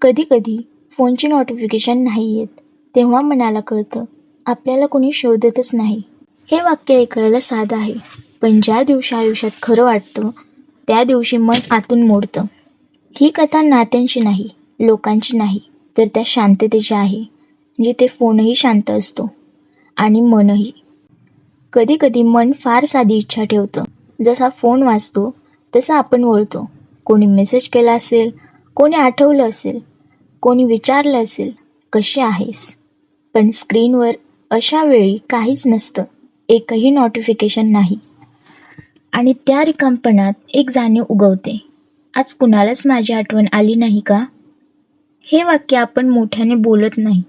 कधी कधी फोनची नोटिफिकेशन नाही येत तेव्हा मनाला कळतं आपल्याला कोणी शोधतच नाही. हे वाक्य ऐकायला साधं आहे, पण ज्या दिवशी आयुष्यात खरं वाटतं त्या दिवशी मन आतून मोडतं. ही कथा नात्यांची नाही, लोकांची नाही, तर त्या शांततेची आहे जिथे फोनही शांत असतो आणि मनही. कधी कधी मन फार साधी इच्छा ठेवतं. जसा फोन वाजतो तसा आपण वळतो. कोणी मेसेज केला असेल, कोणी आठवलं असेल, कोणी विचारलं असेल कशी आहेस, पण स्क्रीनवर अशा वेळी काहीच नसतं, एकही नोटिफिकेशन नाही. आणि त्या रिकामपणात एक जाणीव उगवते, आज कुणालाच माझी आठवण आली नाही का? हे वाक्य आपण मोठ्याने बोलत नाही,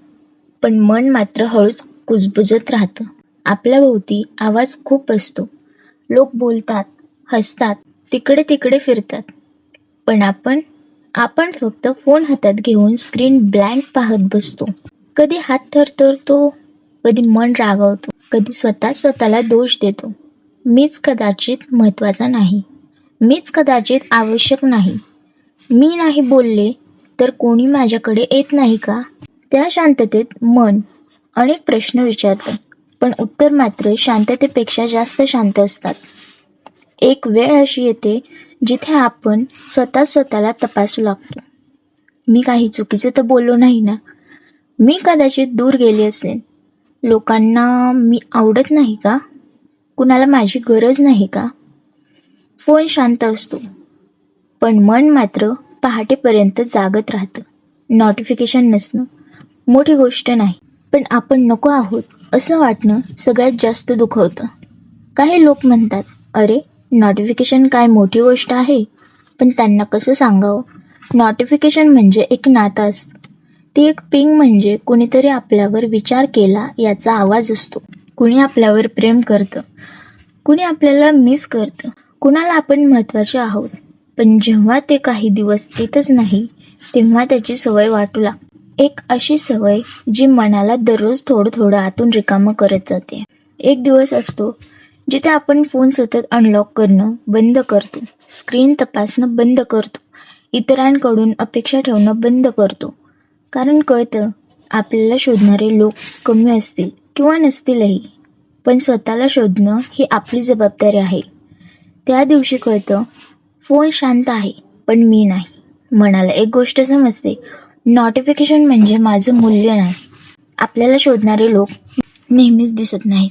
पण मन मात्र हळूच कुजबुजत राहतं. आपल्या भोवती आवाज खूप असतो, लोक बोलतात, हसतात, तिकडे तिकडे फिरतात, पण आपण फक्त फोन हातात घेऊन स्क्रीन ब्लँक पाहत बसतो. कधी हात थरथरतो, कधी मन रागावतो, कधी स्वतःला दोष देतो. मीच कदाचित महत्त्वाचा नाही, मीच कदाचित आवश्यक नाही, मी नाही बोलले तर कोणी माझ्याकडे येत नाही का? त्या शांततेत मन अनेक प्रश्न विचारतं, पण उत्तर मात्र शांततेपेक्षा जास्त शांत असतात. एक वेळ अशी येते जिथे आपण स्वतःला तपासू लागतो. मी काही चुकीचं तर बोललो नाही ना? मी कदाचित दूर गेले असेल, लोकांना मी आवडत नाही का? कुणाला माझी गरज नाही का? फोन शांत असतो, पण मन मात्र पहाटेपर्यंत जागत राहतं. नोटिफिकेशन नसणं मोठी गोष्ट नाही, पण आपण नको आहोत असं वाटणं सगळ्यात जास्त दुखवतं. काही लोक म्हणतात, अरे नोटिफिकेशन काय मोठी गोष्ट आहे, पण त्यांना कसं सांगावं? नोटिफिकेशन म्हणजे एक नातं असतं. ती एक पिंग म्हणजे कुणीतरी आपल्यावर विचार केला याचा आवाज असतो. कुणी आपल्यावर प्रेम करतं, कुणी आपल्याला मिस करतं, कुणाला आपण महत्त्वाचे आहोत. पण जेव्हा ते काही दिवस येतच नाही तेव्हा त्याची सवय वाटू लागते. एक अशी सवय जी मनाला दररोज थोडं थोडं आतून रिकामं करत जाते. एक दिवस असतो जिथे आपण फोन सतत अनलॉक करणं बंद करतो, स्क्रीन तपासणं बंद करतो, इतरांकडून अपेक्षा ठेवणं बंद करतो. कारण कळतं आपल्याला शोधणारे लोक कमी असतील किंवा नसतीलही, पण स्वतःला शोधणं ही आपली जबाबदारी आहे. त्या दिवशी कळतं फोन शांत आहे पण मी नाही. मनाला एक गोष्ट समजते, नोटिफिकेशन म्हणजे माझं मूल्य नाही. आपल्याला शोधणारे लोक नेहमीच दिसत नाहीत.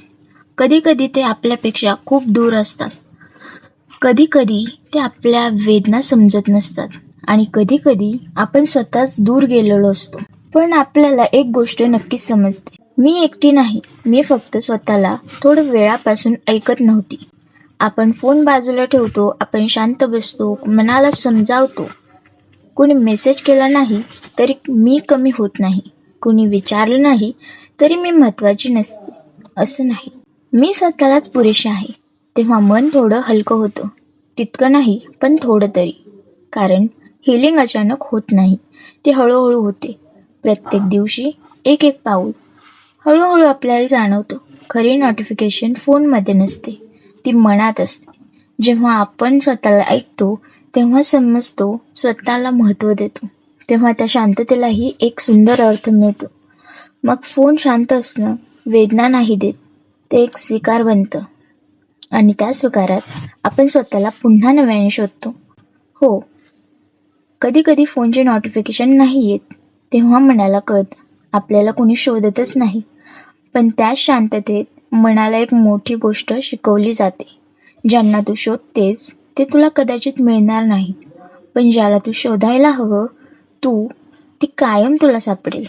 कधी कधी ते आपल्यापेक्षा खूप दूर असतात, कधी कधी ते आपल्या वेदना समजत नसतात, आणि कधी कधी आपण स्वतःच दूर गेलेलो असतो. पण आपल्याला एक गोष्ट नक्कीच समजते, मी एकटी नाही. मी फक्त स्वतःला थोडं वेळापासून ऐकत नव्हती. आपण फोन बाजूला ठेवतो, आपण शांत बसतो, मनाला समजावतो. कुणी मेसेज केला नाही तरी मी कमी होत नाही, कुणी विचारलं नाही तरी मी महत्त्वाची नसते असं नाही. मी स्वतःलाच पुरेशी आहे. तेव्हा मन थोडं हलकं होतं. तितकं नाही पण थोडं तरी. कारण हिलिंग अचानक होत नाही, ती हळूहळू होते. प्रत्येक दिवशी एक एक पाऊल. हळूहळू आपल्याला जाणवतं खरी नोटिफिकेशन फोनमध्ये नसते, ती मनात असते. जेव्हा आपण स्वतःला ऐकतो तेव्हा समजतो, स्वतःला महत्त्व देतो, तेव्हा त्या शांततेलाही एक सुंदर अर्थ मिळतो. मग फोन शांत असणं वेदना नाही देत, ते एक स्वीकार बनतं. आणि त्या स्वीकारात आपण स्वतःला पुन्हा नव्याने शोधतो. हो, कधी कधी फोनचे नोटिफिकेशन नाही येत तेव्हा मनाला कळतं आपल्याला कोणी शोधतच नाही. पण त्याच शांततेत मनाला एक मोठी गोष्ट शिकवली जाते. ज्यांना तू शोधतेस ते तुला कदाचित मिळणार नाहीत, पण ज्याला तू शोधायला हवं ती कायम तुला सापडेल.